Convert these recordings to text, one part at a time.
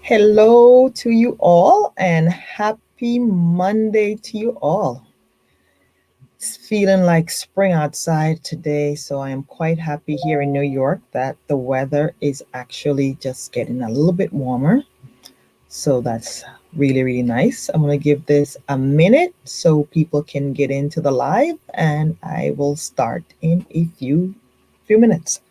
Hello to you all and happy Monday to you all. It's feeling like spring outside today, so I am quite happy here in New York that the weather is actually just getting a little bit warmer. So that's really, really nice. I'm going to give this a minute so people can get into the live, and I will start in a few minutes.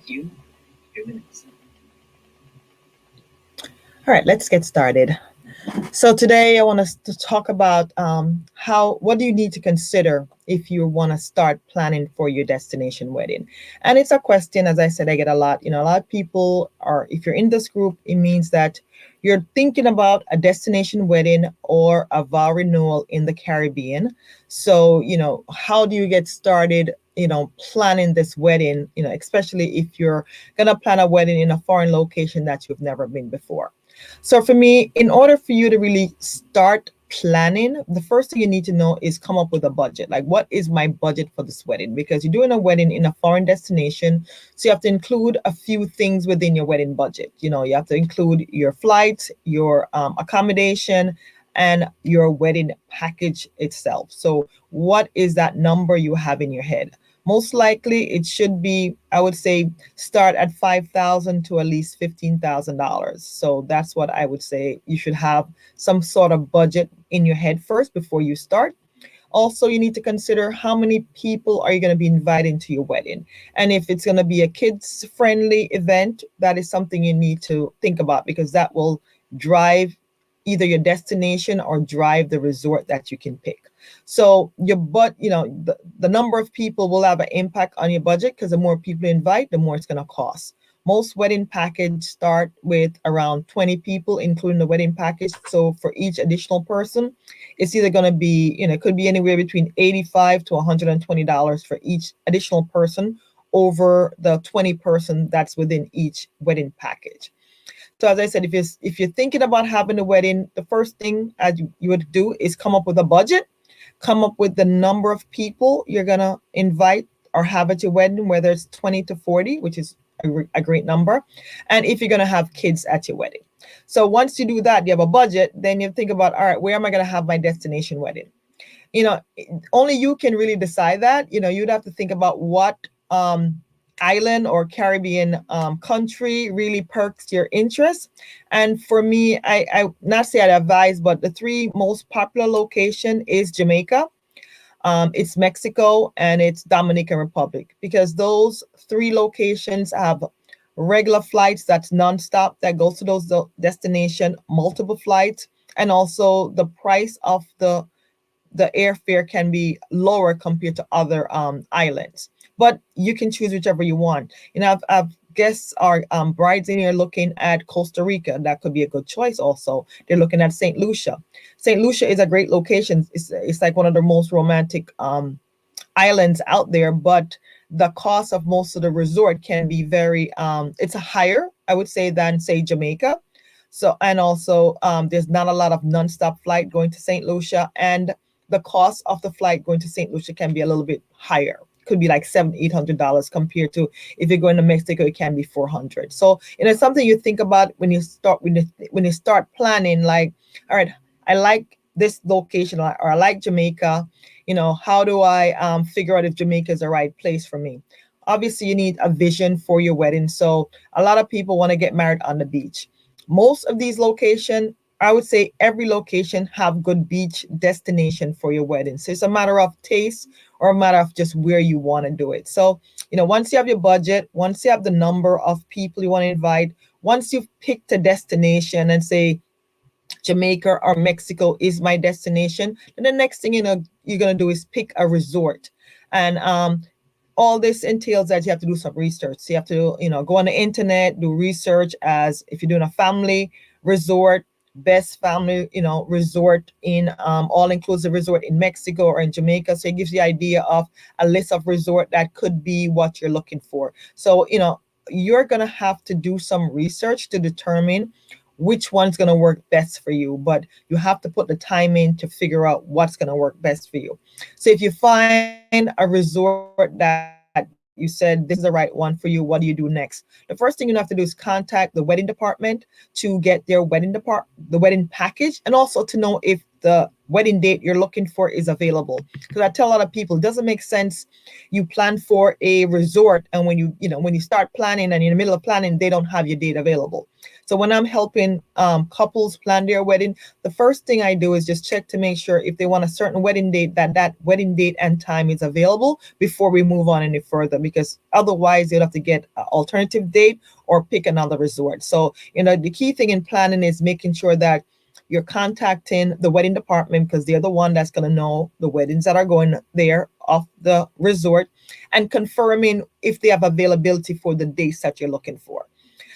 Few minutes. All right, let's get started. So today I want us to talk about what do you need to consider if you want to start planning for your destination wedding. And it's a question, as I said, I get a lot. A lot of people are, if you're in this group, it means that you're thinking about a destination wedding or a vow renewal in the Caribbean. So, how do you get started, planning this wedding, especially if you're going to plan a wedding in a foreign location that you've never been before. So for me, in order for you to really start planning, the first thing you need to know is come up with a budget. Like, what is my budget for this wedding? Because you're doing a wedding in a foreign destination, so you have to include a few things within your wedding budget. You have to include your flight, your accommodation, and your wedding package itself. So what is that number you have in your head? Most likely it should be, I would say, start at $5,000 to at least $15,000. So that's what I would say. You should have some sort of budget in your head first before you start. Also, you need to consider how many people are you going to be inviting to your wedding. And if it's going to be a kids friendly event, that is something you need to think about, because that will drive either your destination or drive the resort that you can pick. So the number of people will have an impact on your budget, because the more people you invite, the more it's going to cost. Most wedding packages start with around 20 people, including the wedding package. So for each additional person, it's either going to be, it could be anywhere between $85 to $120 for each additional person over the 20 person that's within each wedding package. So as I said, if you're thinking about having a wedding, the first thing as you would do is come up with a budget, come up with the number of people you're gonna invite or have at your wedding, whether it's 20 to 40, which is a great number, and if you're gonna have kids at your wedding. So once you do that, you have a budget, then you think about, all right, where am I gonna have my destination wedding? Only you can really decide that. You'd have to think about what island or Caribbean country really perks your interest. And for me, I not say I'd advise, but the three most popular location is Jamaica, it's Mexico, and it's Dominican Republic, because those three locations have regular flights that's nonstop that goes to those destination, multiple flights, and also the price of the airfare can be lower compared to other islands. But you can choose whichever you want. I've guests are brides in here looking at Costa Rica. That could be a good choice. Also, they're looking at St. Lucia. St. Lucia is a great location. It's like one of the most romantic islands out there, but the cost of most of the resort can be very it's higher, I would say, than say Jamaica. So, and also there's not a lot of nonstop flight going to St. Lucia, and the cost of the flight going to St. Lucia can be a little bit higher. Could be like $700-800 compared to if you're going to Mexico, it can be $400. So it's something you think about when you start planning. Like, all right, I like this location, or I like Jamaica. How do I figure out if Jamaica is the right place for me? Obviously, you need a vision for your wedding. So a lot of people want to get married on the beach. Most of these locations, I would say every location have good beach destination for your wedding. So it's a matter of taste or a matter of just where you want to do it. So, once you have your budget, once you have the number of people you want to invite, once you've picked a destination and say Jamaica or Mexico is my destination, then the next thing you're going to do is pick a resort. And all this entails that you have to do some research. So you have to, go on the internet, do research as if you're doing a family resort, best family, resort in all-inclusive resort in Mexico or in Jamaica. So it gives you the idea of a list of resort that could be what you're looking for. So, you're going to have to do some research to determine which one's going to work best for you, but you have to put the time in to figure out what's going to work best for you. So if you find a resort that you said this is the right one for you, what do you do next? The first thing you have to do is contact the wedding department to get the wedding package, and also to know if the wedding date you're looking for is available. Because I tell a lot of people, it doesn't make sense you plan for a resort and when you start planning and in the middle of planning they don't have your date available. So when I'm helping couples plan their wedding, the first thing I do is just check to make sure if they want a certain wedding date, that wedding date and time is available before we move on any further, because otherwise they'll have to get an alternative date or pick another resort. So the key thing in planning is making sure that you're contacting the wedding department, because they're the one that's going to know the weddings that are going there off the resort, and confirming if they have availability for the dates that you're looking for.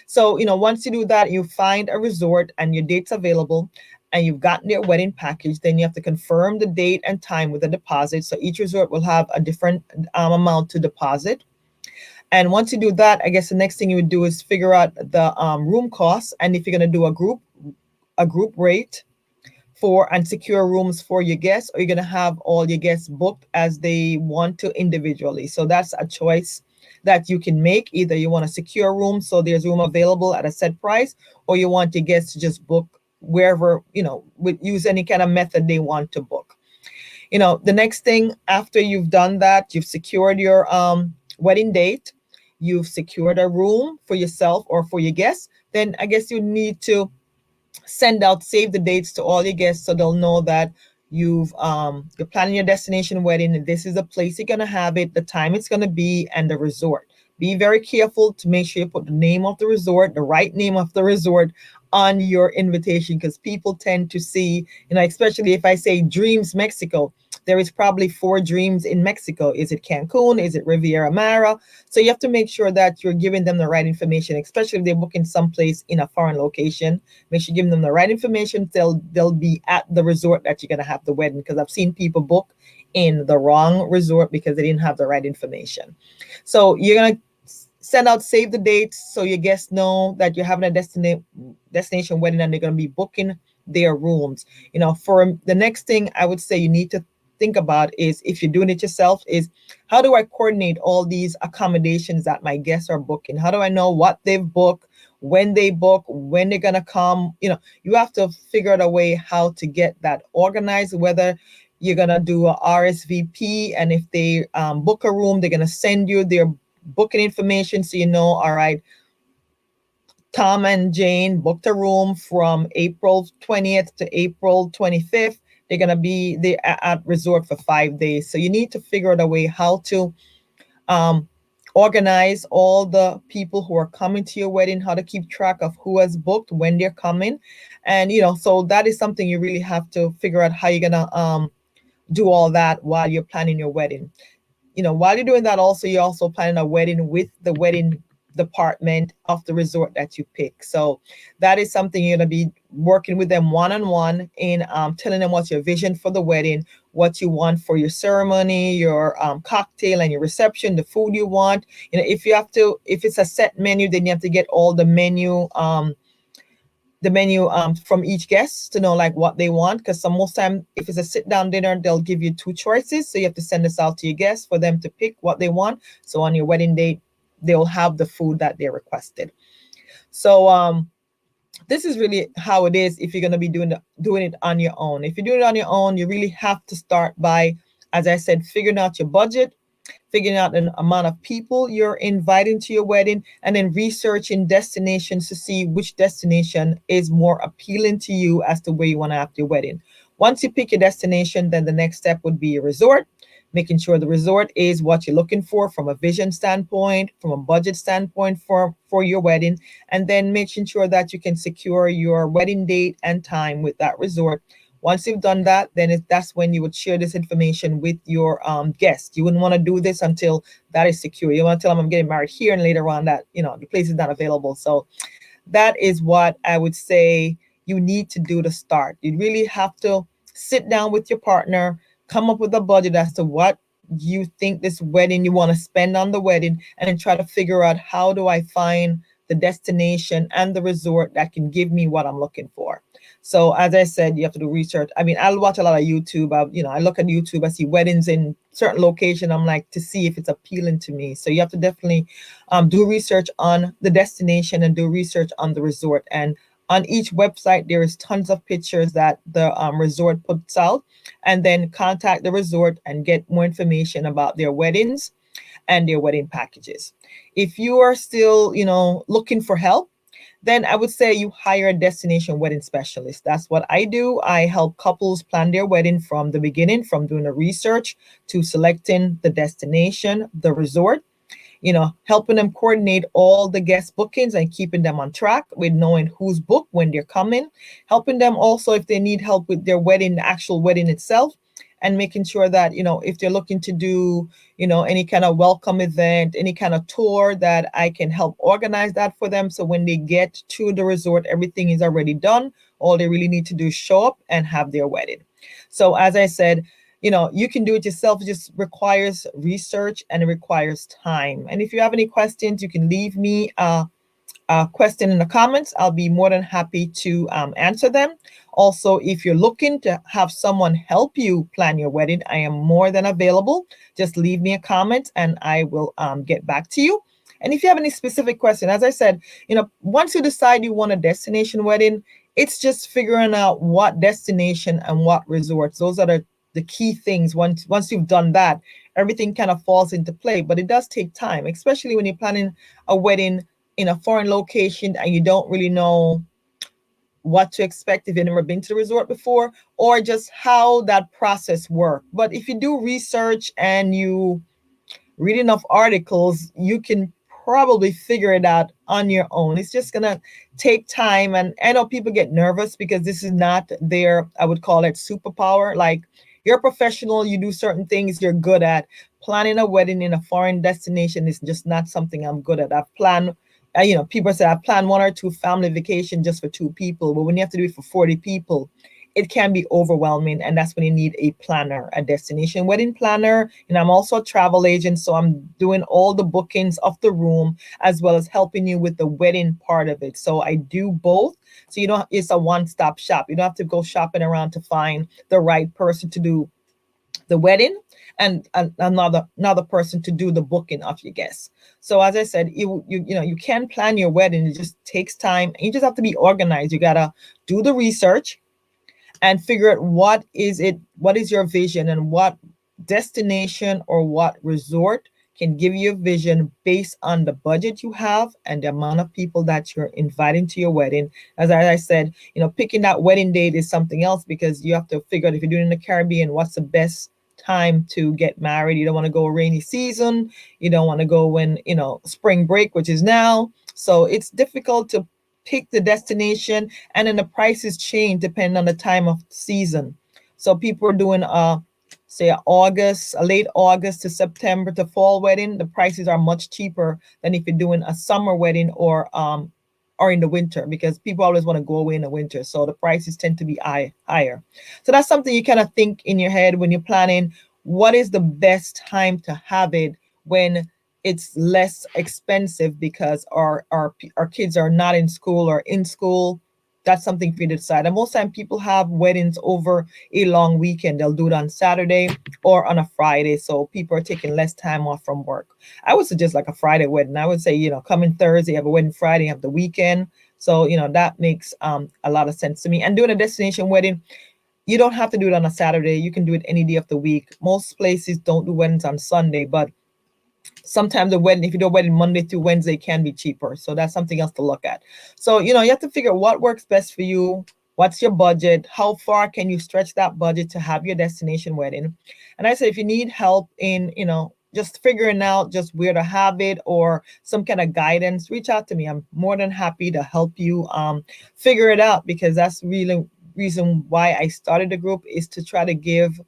So, once you do that, you find a resort and your date's available and you've gotten their wedding package, then you have to confirm the date and time with a deposit. So each resort will have a different amount to deposit. And once you do that, I guess the next thing you would do is figure out the room costs, and if you're going to do a group rate for and secure rooms for your guests, or you're going to have all your guests booked as they want to individually. So that's a choice that you can make. Either you want to secure room so there's room available at a set price, or you want your guests to just book wherever, use any kind of method they want to book. The next thing after you've done that, you've secured your wedding date, you've secured a room for yourself or for your guests, then I guess you need to save the dates to all your guests so they'll know that you're planning your destination wedding, and this is the place you're going to have it, the time it's going to be, and the resort. Be very careful to make sure you put the name of the resort, the right name of the resort, on your invitation, because people tend to see, especially if I say Dreams Mexico, there is probably 4 Dreams in Mexico. Is it Cancun? Is it Riviera Mara? So you have to make sure that you're giving them the right information, especially if they're booking someplace in a foreign location. Make sure you give them the right information. They'll be at the resort that you're going to have the wedding, because I've seen people book in the wrong resort because they didn't have the right information. So you're going to save the dates so your guests know that you're having a destination wedding, and they're going to be booking their rooms. For the next thing I would say you need to think about is, if you're doing it yourself, is how do I coordinate all these accommodations that my guests are booking? How do I know what they've booked, when they're going to come? You have to figure out a way how to get that organized, whether you're going to do a RSVP, and if they book a room, they're going to send you their booking information, so all right, Tom and Jane booked a room from April 20th to April 25th. They're going to be there at resort for 5 days. So you need to figure out a way how to organize all the people who are coming to your wedding, how to keep track of who has booked, when they're coming. And, so that is something you really have to figure out how you're going to do all that while you're planning your wedding. While you're doing that, also, you're also planning a wedding with the wedding department of the resort that you pick. So that is something you're going to be working with them one-on-one in telling them what's your vision for the wedding, what you want for your ceremony, your cocktail and your reception, the food you want. If it's a set menu, then you have to get all the menu from each guest to know like what they want, because most time if it's a sit down dinner, they'll give you 2 choices, so you have to send this out to your guests for them to pick what they want. So on your wedding date, they'll have the food that they requested. So this is really how it is if you're going to be doing it on your own. If you're doing it on your own, you really have to start by, as I said, figuring out your budget, figuring out an amount of people you're inviting to your wedding, and then researching destinations to see which destination is more appealing to you as to where you want to have your wedding. Once you pick your destination, then the next step would be a resort, making sure the resort is what you're looking for from a vision standpoint, from a budget standpoint for your wedding, and then making sure that you can secure your wedding date and time with that resort. Once you've done that, then that's when you would share this information with your guests. You wouldn't want to do this until that is secure. You want to tell them I'm getting married here, and later on that, the place is not available. So that is what I would say you need to do to start. You really have to sit down with your partner, come up with a budget as to what you think this wedding you want to spend on the wedding, and then try to figure out, how do I find the destination, and the resort that can give me what I'm looking for. So as I said, you have to do research. I mean, I'll watch a lot of YouTube. I look at YouTube. I see weddings in certain location. I'm like to see if it's appealing to me. So you have to definitely do research on the destination and do research on the resort. And on each website, there is tons of pictures that the resort puts out, and then contact the resort and get more information about their weddings and their wedding packages. If you are still, looking for help, then I would say you hire a destination wedding specialist. That's what I do. I help couples plan their wedding from the beginning, from doing the research to selecting the destination, the resort, helping them coordinate all the guest bookings and keeping them on track with knowing who's booked when they're coming, helping them also if they need help with their wedding, the actual wedding itself, and making sure that, if they're looking to do, any kind of welcome event, any kind of tour, that I can help organize that for them. So when they get to the resort, everything is already done. All they really need to do is show up and have their wedding. So as I said, you can do it yourself. It just requires research and it requires time. And if you have any questions, you can leave me a question in the comments. I'll be more than happy to answer them. Also, if you're looking to have someone help you plan your wedding, I am more than available. Just leave me a comment and I will get back to you. And if you have any specific question, as I said, once you decide you want a destination wedding, it's just figuring out what destination and what resorts. Those are the key things. Once you've done that, everything kind of falls into play. But it does take time, especially when you're planning a wedding in a foreign location and you don't really know what to expect if you've never been to the resort before, or just how that process works. But if you do research and you read enough articles, you can probably figure it out on your own. It's just gonna take time. And I know people get nervous because this is not their, I would call it superpower. Like, you're a professional, you do certain things you're good at. Planning a wedding in a foreign destination is just not something I'm good at. I've planned, people say I plan 1 or 2 family vacation just for 2 people, but when you have to do it for 40 people, it can be overwhelming. And that's when you need a planner, a destination wedding planner. And I'm also a travel agent, so I'm doing all the bookings of the room as well as helping you with the wedding part of it. So I do both. So it's a one-stop shop. You don't have to go shopping around to find the right person to do the wedding and another person to do the booking of your guests. So as I said, you can plan your wedding. It just takes time. You just have to be organized. You gotta do the research and figure out what is your vision, and what destination or what resort can give you a vision based on the budget you have and the amount of people that you're inviting to your wedding. As I said, picking that wedding date is something else, because you have to figure out, if you're doing it in the Caribbean, what's the best time to get married. You don't want to go rainy season. You don't want to go when, spring break, which is now. So it's difficult to pick the destination, and then the prices change depending on the time of season. So people are doing say a late August to September to fall wedding. The prices are much cheaper than if you're doing a summer wedding or in the winter, because people always want to go away in the winter. So the prices tend to be higher. So that's something you kind of think in your head when you're planning. What is the best time to have it when it's less expensive, because our kids are not in school or in school? That's something for you to decide. And most time people have weddings over a long weekend. They'll do it on Saturday or on a Friday. So people are taking less time off from work. I would suggest like a Friday wedding. I would say, coming Thursday, have a wedding Friday, have the weekend. So, that makes a lot of sense to me. And doing a destination wedding, you don't have to do it on a Saturday. You can do it any day of the week. Most places don't do weddings on Sunday, but sometimes if you do a wedding Monday through Wednesday, can be cheaper. So that's something else to look at. So, you have to figure out what works best for you. What's your budget? How far can you stretch that budget to have your destination wedding? And I say, if you need help in, just figuring out just where to have it or some kind of guidance, reach out to me. I'm more than happy to help you figure it out, because that's really reason why I started the group, is to try to give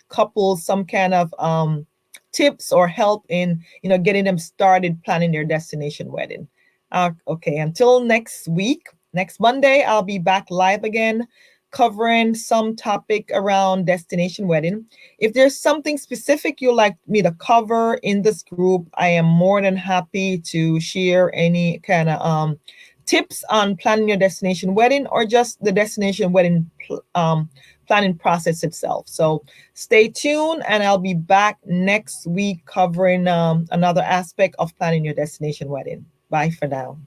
couples some kind of tips or help in getting them started planning their destination wedding. Okay, until next week, next Monday, I'll be back live again covering some topic around destination wedding. If there's something specific you'd like me to cover in this group, I am more than happy to share any kind of tips on planning your destination wedding or just the destination wedding planning process itself. So stay tuned, and I'll be back next week covering another aspect of planning your destination wedding. Bye for now.